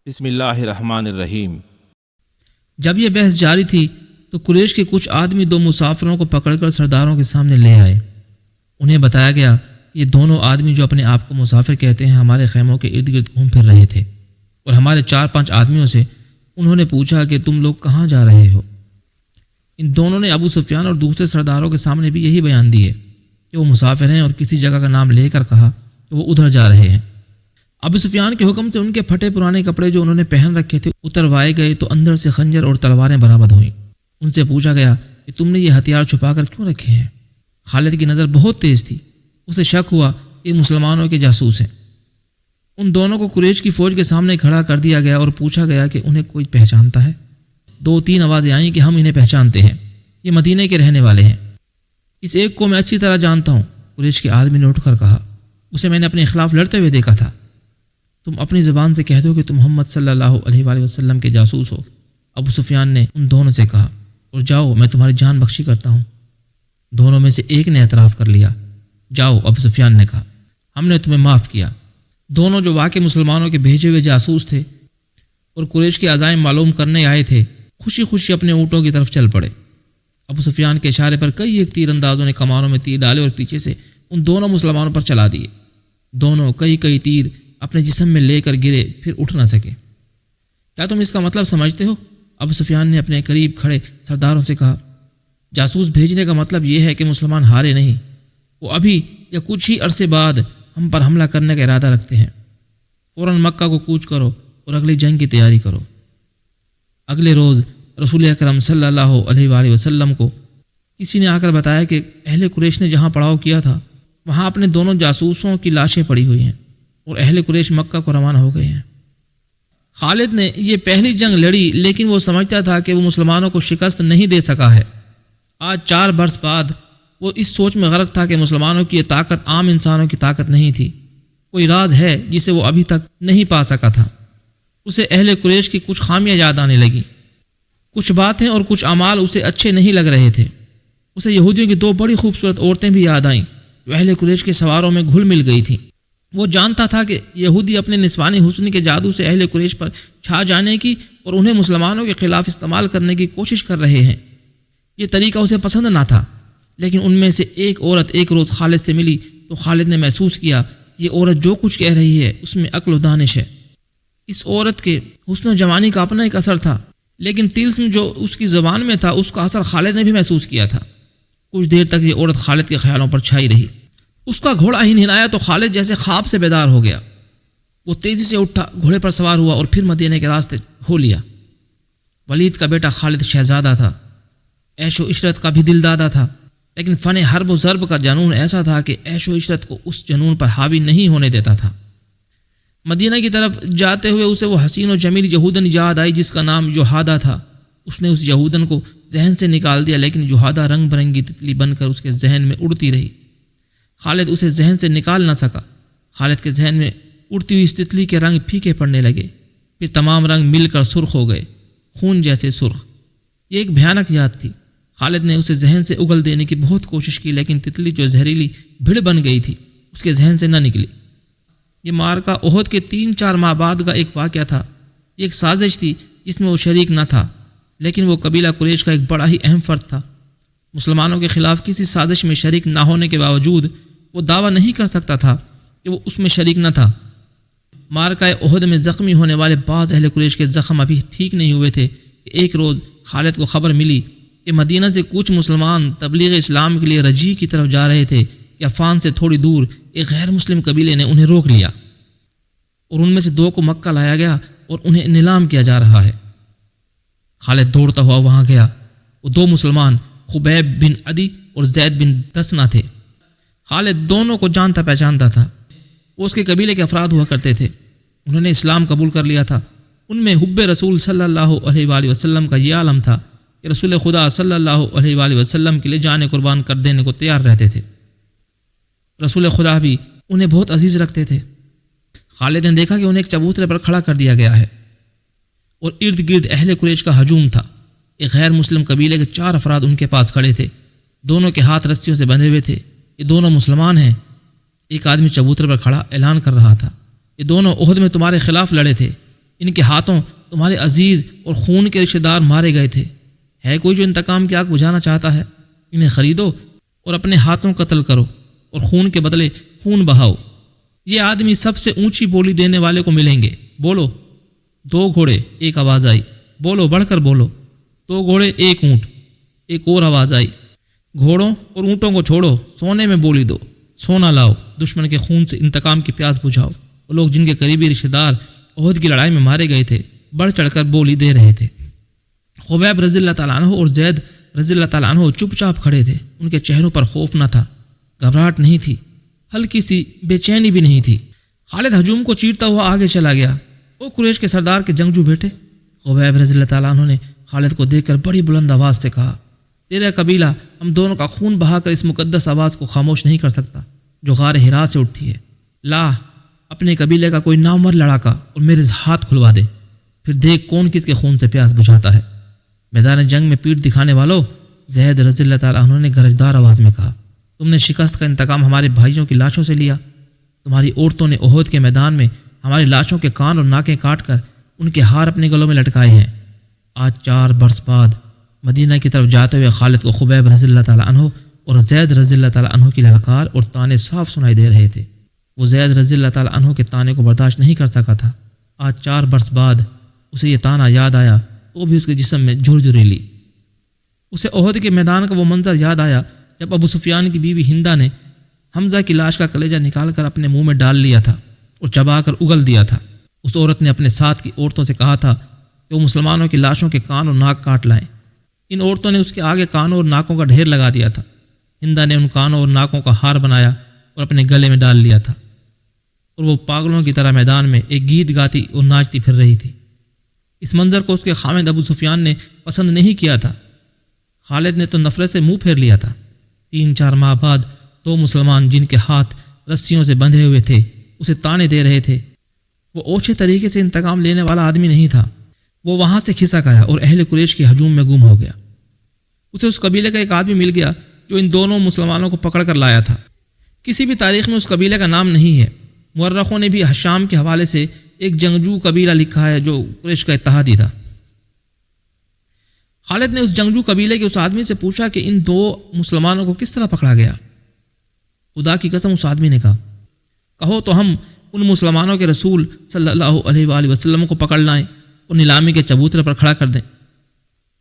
بسم اللہ الرحمن الرحیم۔ جب یہ بحث جاری تھی تو قریش کے کچھ آدمی دو مسافروں کو پکڑ کر سرداروں کے سامنے لے آئے۔ انہیں بتایا گیا کہ یہ دونوں آدمی جو اپنے آپ کو مسافر کہتے ہیں ہمارے خیموں کے ارد گرد گھوم پھر رہے تھے، اور ہمارے 4-5 آدمیوں سے انہوں نے پوچھا کہ تم لوگ کہاں جا رہے ہو۔ ان دونوں نے ابو سفیان اور دوسرے سرداروں کے سامنے بھی یہی بیان دیے کہ وہ مسافر ہیں، اور کسی جگہ کا نام لے کر کہا کہ وہ ادھر جا رہے ہیں۔ ابو سفیان کے حکم سے ان کے پھٹے پرانے کپڑے جو انہوں نے پہن رکھے تھے اتروائے گئے تو اندر سے خنجر اور تلواریں برآمد ہوئیں۔ ان سے پوچھا گیا کہ تم نے یہ ہتھیار چھپا کر کیوں رکھے ہیں؟ خالد کی نظر بہت تیز تھی، اسے شک ہوا کہ مسلمانوں کے جاسوس ہیں۔ ان دونوں کو قریش کی فوج کے سامنے کھڑا کر دیا گیا اور پوچھا گیا کہ انہیں کوئی پہچانتا ہے؟ 2-3 آوازیں آئیں کہ ہم انہیں پہچانتے ہیں، یہ مدینے کے رہنے والے ہیں۔ اس ایک کو میں اچھی طرح جانتا ہوں، قریش کے آدمی نے اٹھ کر کہا، اسے میں نے اپنے خلاف لڑتے ہوئے دیکھا تھا۔ تم اپنی زبان سے کہہ دو کہ تم محمد صلی اللہ علیہ وآلہ وسلم کے جاسوس ہو۔ ابو سفیان نے ان دونوں سے کہا، اور جاؤ میں تمہاری جان بخشی کرتا ہوں۔ دونوں میں سے ایک نے اعتراف کر لیا۔ جاؤ، ابو سفیان نے کہا، ہم نے تمہیں معاف کیا۔ دونوں جو واقعی مسلمانوں کے بھیجے ہوئے جاسوس تھے اور قریش کے عزائم معلوم کرنے آئے تھے، خوشی خوشی اپنے اونٹوں کی طرف چل پڑے۔ ابو سفیان کے اشارے پر کئی ایک تیر اندازوں نے کمانوں میں تیر ڈالے اور پیچھے سے ان دونوں مسلمانوں پر چلا دیے۔ دونوں کئی تیر اپنے جسم میں لے کر گرے، پھر اٹھ نہ سکے۔ کیا تم اس کا مطلب سمجھتے ہو؟ ابو سفیان نے اپنے قریب کھڑے سرداروں سے کہا، جاسوس بھیجنے کا مطلب یہ ہے کہ مسلمان ہارے نہیں، وہ ابھی یا کچھ ہی عرصے بعد ہم پر حملہ کرنے کا ارادہ رکھتے ہیں۔ فوراً مکہ کو کوچ کرو اور اگلی جنگ کی تیاری کرو۔ اگلے روز رسول اکرم صلی اللہ علیہ وآلہ وسلم کو کسی نے آ کر بتایا کہ اہل قریش نے جہاں پڑاؤ کیا تھا وہاں اپنے دونوں جاسوسوں کی لاشیں پڑی ہوئی ہیں، اور اہل قریش مکہ کو روانہ ہو گئے ہیں۔ خالد نے یہ پہلی جنگ لڑی، لیکن وہ سمجھتا تھا کہ وہ مسلمانوں کو شکست نہیں دے سکا ہے۔ آج 4 برس بعد وہ اس سوچ میں غرق تھا کہ مسلمانوں کی یہ طاقت عام انسانوں کی طاقت نہیں تھی، کوئی راز ہے جسے وہ ابھی تک نہیں پا سکا تھا۔ اسے اہل قریش کی کچھ خامیاں یاد آنے لگیں، کچھ باتیں اور کچھ اعمال اسے اچھے نہیں لگ رہے تھے۔ اسے یہودیوں کی 2 بڑی خوبصورت عورتیں بھی یاد آئیں جو اہل قریش کے سواروں میں گھل مل گئی تھیں۔ وہ جانتا تھا کہ یہودی اپنے نسوانی حسن کے جادو سے اہل قریش پر چھا جانے کی اور انہیں مسلمانوں کے خلاف استعمال کرنے کی کوشش کر رہے ہیں۔ یہ طریقہ اسے پسند نہ تھا، لیکن ان میں سے ایک عورت ایک روز خالد سے ملی تو خالد نے محسوس کیا یہ عورت جو کچھ کہہ رہی ہے اس میں عقل و دانش ہے۔ اس عورت کے حسن و جوانی کا اپنا ایک اثر تھا، لیکن طلسم جو اس کی زبان میں تھا اس کا اثر خالد نے بھی محسوس کیا تھا۔ کچھ دیر تک یہ عورت خالد کے خیالوں پر چھائی رہی۔ اس کا گھوڑا ہی نہلایا تو خالد جیسے خواب سے بیدار ہو گیا۔ وہ تیزی سے اٹھا، گھوڑے پر سوار ہوا اور پھر مدینے کے راستے ہو لیا۔ ولید کا بیٹا خالد شہزادہ تھا، عیش و عشرت کا بھی دل دادا تھا، لیکن فن حرب و ضرب کا جنون ایسا تھا کہ عیش و عشرت کو اس جنون پر حاوی نہیں ہونے دیتا تھا۔ مدینہ کی طرف جاتے ہوئے اسے وہ حسین و جمیل یہودن یاد آئی جس کا نام جوہادہ تھا۔ اس نے اس یہودن کو ذہن سے نکال دیا، لیکن جوہادہ رنگ برنگی تتلی بن کر اس کے ذہن میں اڑتی رہی۔ خالد اسے ذہن سے نکال نہ سکا۔ خالد کے ذہن میں اڑتی ہوئی اس تتلی کے رنگ پھیکے پڑنے لگے، پھر تمام رنگ مل کر سرخ ہو گئے، خون جیسے سرخ۔ یہ ایک بھیانک یاد تھی۔ خالد نے اسے ذہن سے اگل دینے کی بہت کوشش کی، لیکن تتلی جو زہریلی بھیڑ بن گئی تھی اس کے ذہن سے نہ نکلی۔ یہ معرکہ احد کے 3-4 ماہ بعد کا ایک واقعہ تھا۔ یہ ایک سازش تھی جس میں وہ شریک نہ تھا، لیکن وہ قبیلہ قریش کا ایک بڑا ہی اہم فرد تھا۔ مسلمانوں کے خلاف کسی سازش میں شریک نہ ہونے کے باوجود وہ دعویٰ نہیں کر سکتا تھا کہ وہ اس میں شریک نہ تھا۔ معرکہ احد میں زخمی ہونے والے بعض اہل قریش کے زخم ابھی ٹھیک نہیں ہوئے تھے کہ ایک روز خالد کو خبر ملی کہ مدینہ سے کچھ مسلمان تبلیغ اسلام کے لیے رجی کی طرف جا رہے تھے۔ یافان سے تھوڑی دور ایک غیر مسلم قبیلے نے انہیں روک لیا اور ان میں سے 2 کو مکہ لایا گیا اور انہیں نیلام کیا جا رہا ہے۔ خالد دوڑتا ہوا وہاں گیا۔ وہ 2 مسلمان خبیب بن عدی اور زید بن دسنا تھے۔ خالد دونوں کو جانتا پہچانتا تھا۔ وہ اس کے قبیلے کے افراد ہوا کرتے تھے، انہوں نے اسلام قبول کر لیا تھا۔ ان میں حب رسول صلی اللہ علیہ وآلہ وسلم کا یہ عالم تھا کہ رسول خدا صلی اللہ علیہ وآلہ وسلم کے لیے جان قربان کر دینے کو تیار رہتے تھے۔ رسول خدا بھی انہیں بہت عزیز رکھتے تھے۔ خالد نے دیکھا کہ انہیں ایک چبوترے پر کھڑا کر دیا گیا ہے اور ارد گرد اہل قریش کا ہجوم تھا۔ ایک غیر مسلم قبیلے کے 4 افراد ان کے پاس کھڑے تھے، دونوں کے ہاتھ رسیوں سے بندھے ہوئے تھے۔ یہ دونوں مسلمان ہیں۔ ایک آدمی چبوترے پر کھڑا اعلان کر رہا تھا، یہ دونوں احد میں تمہارے خلاف لڑے تھے، ان کے ہاتھوں تمہارے عزیز اور خون کے رشتہ دار مارے گئے تھے۔ ہے کوئی جو انتقام کی آگ بجھانا چاہتا ہے؟ انہیں خریدو اور اپنے ہاتھوں قتل کرو اور خون کے بدلے خون بہاؤ۔ یہ آدمی سب سے اونچی بولی دینے والے کو ملیں گے۔ بولو 2 گھوڑے، ایک آواز آئی۔ بولو، بڑھ کر بولو۔ 2 گھوڑے، 1 اونٹ۔ ایک اور آواز آئی۔ گھوڑوں اور اونٹوں کو چھوڑو، سونے میں بولی دو، سونا لاؤ، دشمن کے خون سے انتقام کی پیاس بجھاؤ۔ وہ لوگ جن کے قریبی رشتہ دار احد کی لڑائی میں مارے گئے تھے بڑھ چڑھ کر بولی دے رہے تھے۔ خبیب رضی اللہ تعالیٰ عنہ اور زید رضی اللہ تعالیٰ عنہ چپ چاپ کھڑے تھے۔ ان کے چہروں پر خوف نہ تھا، گھبراہٹ نہیں تھی، ہلکی سی بے چینی بھی نہیں تھی۔ خالد ہجوم کو چیرتا ہوا آگے چلا گیا۔ وہ قریش کے سردار کے جنگجو بیٹے خبیب رضی اللہ تعالیٰ عنہ نے خالد کو دیکھ کر بڑی بلند آواز سے کہا، تیرا قبیلہ ہم دونوں کا خون بہا کر اس مقدس آواز کو خاموش نہیں کر سکتا جو غار ہرا سے اٹھتی ہے۔ لا اپنے قبیلے کا کوئی نامور لڑاکا اور میرے ہاتھ کھلوا دے، پھر دیکھ کون کس کے خون سے پیاس بجھاتا ہے۔ میدان جنگ میں پیٹھ دکھانے والوں، زید رضی اللہ تعالیٰ عنہ نے گرجدار آواز میں کہا، تم نے شکست کا انتقام ہمارے بھائیوں کی لاشوں سے لیا۔ تمہاری عورتوں نے احد کے میدان میں ہماری لاشوں کے کان اور ناکیں کاٹ کر ان کے ہار اپنے گلوں میں لٹکائے ہیں۔ آج 4 برس بعد مدینہ کی طرف جاتے ہوئے خالد کو خبیب رضی اللہ تعالیٰ عنہ اور زید رضی اللہ تعالیٰ عنہ کی للکار اور تانے صاف سنائی دے رہے تھے۔ وہ زید رضی اللہ تعالیٰ عنہ کے تانے کو برداشت نہیں کر سکا تھا۔ آج 4 برس بعد اسے یہ تانا یاد آیا تو بھی اس کے جسم میں جھرجھری لی۔ اسے احد کے میدان کا وہ منظر یاد آیا جب ابو سفیان کی بیوی ہندا نے حمزہ کی لاش کا کلیجہ نکال کر اپنے منہ میں ڈال لیا تھا اور چبا کر اگل دیا تھا۔ اس عورت نے اپنے ساتھ کی عورتوں سے کہا تھا کہ وہ مسلمانوں کی لاشوں کے کان اور ناک کاٹ لائیں۔ ان عورتوں نے اس کے آگے کانوں اور ناکوں کا ڈھیر لگا دیا تھا۔ ہندا نے ان کانوں اور ناکوں کا ہار بنایا اور اپنے گلے میں ڈال لیا تھا، اور وہ پاگلوں کی طرح میدان میں ایک گیت گاتی اور ناچتی پھر رہی تھی۔ اس منظر کو اس کے خامد ابو سفیان نے پسند نہیں کیا تھا۔ خالد نے تو نفرت سے منہ پھیر لیا تھا۔ 3-4 ماہ بعد 2 مسلمان جن کے ہاتھ رسیوں سے بندھے ہوئے تھے اسے تانے دے رہے تھے۔ وہ اوچھے طریقے سے انتقام لینے والا آدمی نہیں تھا۔ وہ وہاں سے کھسک آیا اور اہل قریش کے ہجوم میں گم ہو گیا۔ اسے اس قبیلے کا ایک آدمی مل گیا جو ان دونوں مسلمانوں کو پکڑ کر لایا تھا۔ کسی بھی تاریخ میں اس قبیلے کا نام نہیں ہے۔ مورخوں نے بھی حشام کے حوالے سے ایک جنگجو قبیلہ لکھا ہے جو قریش کا اتحادی تھا۔ خالد نے اس جنگجو قبیلے کے اس آدمی سے پوچھا کہ ان 2 مسلمانوں کو کس طرح پکڑا گیا؟ خدا کی قسم اس آدمی نے کہا، کہو تو ہم ان مسلمانوں کے رسول صلی اللہ علیہ وآلہ وسلم کو پکڑ لائیں اور نیلامی کے چبوترے پر کھڑا کر دیں۔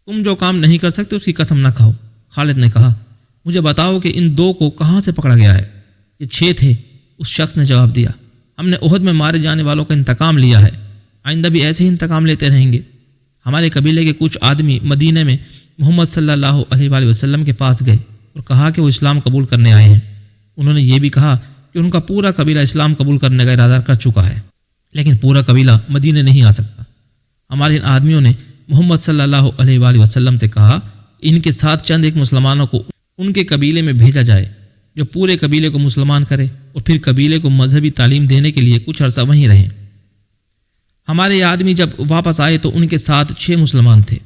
تم جو کام نہیں کر سکتے اس کی قسم نہ کھاؤ۔ خالد نے کہا، مجھے بتاؤ کہ ان 2 کو کہاں سے پکڑا گیا ہے؟ یہ 6 تھے۔ اس شخص نے جواب دیا، ہم نے احد میں مارے جانے والوں کا انتقام لیا ہے، آئندہ بھی ایسے ہی انتقام لیتے رہیں گے۔ ہمارے قبیلے کے کچھ آدمی مدینے میں محمد صلی اللہ علیہ وآلہ وسلم کے پاس گئے اور کہا کہ وہ اسلام قبول کرنے آئے ہیں۔ انہوں نے یہ بھی کہا کہ ان کا پورا قبیلہ اسلام قبول کرنے کا ارادہ کر چکا ہے، لیکن پورا قبیلہ مدینے نہیں آ سکتا۔ ہمارے ان آدمیوں نے محمد صلی اللہ علیہ وآلہ وسلم سے کہا ان کے ساتھ چند ایک مسلمانوں کو ان کے قبیلے میں بھیجا جائے جو پورے قبیلے کو مسلمان کرے اور پھر قبیلے کو مذہبی تعلیم دینے کے لیے کچھ عرصہ وہیں رہیں۔ ہمارے یہ آدمی جب واپس آئے تو ان کے ساتھ 6 مسلمان تھے۔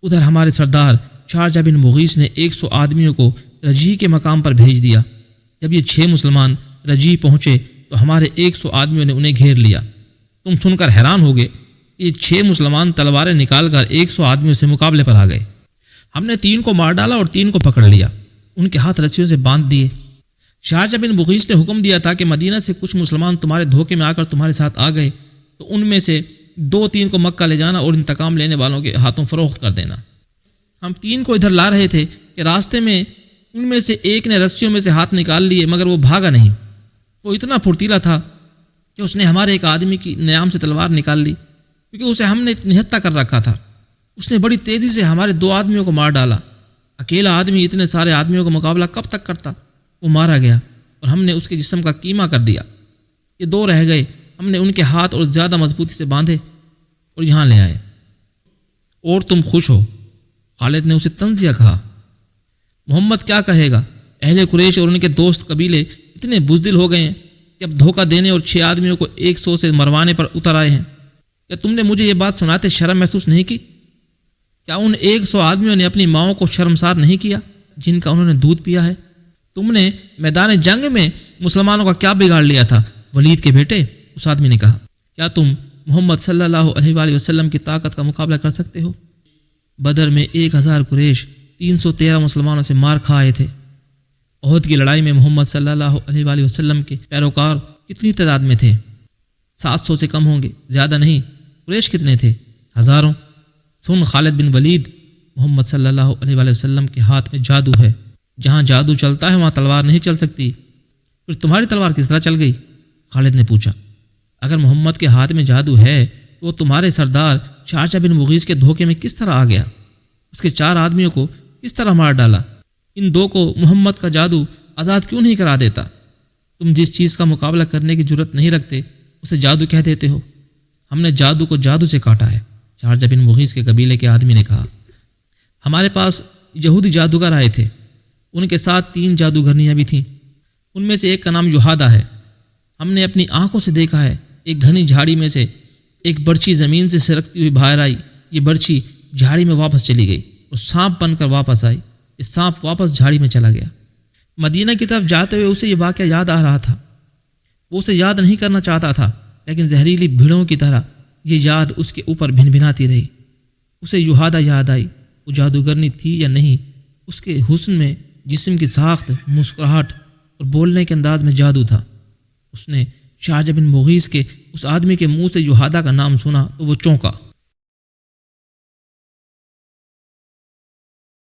ادھر ہمارے سردار شارجہ بن مغیث نے 100 آدمیوں کو رجی کے مقام پر بھیج دیا۔ جب یہ 6 مسلمان رجی پہنچے تو ہمارے 100 آدمیوں نے انہیں گھیر لیا۔ تم سن کر حیران ہوگے، یہ 6 مسلمان تلواریں نکال کر 100 آدمیوں سے مقابلے پر آ گئے۔ ہم نے 3 کو مار ڈالا اور 3 کو پکڑ لیا، ان کے ہاتھ رسیوں سے باندھ دیے۔ شارجہ بن مغیث نے حکم دیا تھا کہ مدینہ سے کچھ مسلمان تمہارے دھوکے میں آ کر تمہارے ساتھ آ گئے تو ان میں سے 2-3 کو مکہ لے جانا اور انتقام لینے والوں کے ہاتھوں فروخت کر دینا۔ ہم 3 کو ادھر لا رہے تھے کہ راستے میں ان میں سے ایک نے رسیوں میں سے ہاتھ نکال لیے، مگر وہ بھاگا نہیں۔ وہ اتنا پھرتیلا تھا کہ اس نے ہمارے ایک آدمی کی نیام سے تلوار نکال لی، کیونکہ اسے ہم نے نہتہ کر رکھا تھا۔ اس نے بڑی تیزی سے ہمارے 2 آدمیوں کو مار ڈالا۔ اکیلا آدمی اتنے سارے آدمیوں کا مقابلہ کب تک کرتا؟ وہ مارا گیا اور ہم نے اس کے جسم کا کیما کر دیا۔ یہ 2 رہ گئے، ہم نے ان کے ہاتھ اور زیادہ مضبوطی سے باندھے اور یہاں لے آئے۔ اور تم خوش ہو؟ خالد نے اسے طنزیہ کہا۔ محمد کیا کہے گا؟ اہل قریش اور ان کے دوست قبیلے اتنے بزدل ہو گئے ہیں کہ اب دھوکہ دینے اور 6 آدمیوں کو 100 سے مروانے پر اتر آئے ہیں۔ کیا تم نے مجھے یہ بات سناتے شرم محسوس نہیں کی؟ کیا ان 100 آدمیوں نے اپنی ماؤں کو شرمسار نہیں کیا جن کا انہوں نے دودھ پیا ہے؟ تم نے میدان جنگ میں مسلمانوں کا کیا بگاڑ لیا تھا ولید کے بیٹے؟ اس آدمی نے کہا، کیا تم محمد صلی اللہ علیہ وآلہ وسلم کی طاقت کا مقابلہ کر سکتے ہو؟ بدر میں 1000 قریش 313 مسلمانوں سے مار کھا آئے تھے۔ احد کی لڑائی میں محمد صلی اللہ علیہ وآلہ وسلم کے پیروکار کتنی تعداد میں تھے؟ 700 سے کم ہوں گے، زیادہ نہیں۔ قریش کتنے تھے؟ ہزاروں۔ سن خالد بن ولید، محمد صلی اللہ علیہ وآلہ وسلم کے ہاتھ میں جادو ہے، جہاں جادو چلتا ہے وہاں تلوار نہیں چل سکتی، پھر تمہاری تلوار کس طرح چل گئی؟ خالد نے پوچھا۔ اگر محمد کے ہاتھ میں جادو ہے تو وہ تمہارے سردار چارچا بن مغیث کے دھوکے میں کس طرح آ گیا؟ اس کے 4 آدمیوں کو کس طرح مار ڈالا؟ ان 2 کو محمد کا جادو آزاد کیوں نہیں کرا دیتا؟ تم جس چیز کا مقابلہ کرنے کی جرت نہیں رکھتے اسے جادو کہہ دیتے ہو۔ ہم نے جادو کو جادو سے کاٹا ہے، چارچا بن مغیث کے قبیلے کے آدمی نے کہا۔ ہمارے پاس یہودی جادوگر آئے تھے، ان کے ساتھ 3 جادوگرنیاں بھی تھیں، ان میں سے ایک کا نام یوحادا ہے۔ ہم نے اپنی آنکھوں سے دیکھا ہے، ایک گھنی جھاڑی میں سے ایک برچی زمین سے سرکتی ہوئی باہر آئی، یہ برچی جھاڑی میں واپس چلی گئی اور سانپ بن کر واپس آئی، یہ سانپ واپس جھاڑی میں چلا گیا۔ مدینہ کی طرف جاتے ہوئے اسے یہ واقعہ یاد آ رہا تھا، وہ اسے یاد نہیں کرنا چاہتا تھا، لیکن زہریلی بھیڑوں کی طرح یہ یاد اس کے اوپر بھن بھناتی رہی۔ اسے یوحادا یاد آئی، وہ جادوگرنی تھی یا نہیں، اس کے حسن میں، جسم کی ساخت، مسکراہٹ اور بولنے کے انداز میں جادو تھا۔ اس نے چارچا بن مغیث کے اس آدمی کے منہ سے یوحادا کا نام سنا تو وہ چونکا۔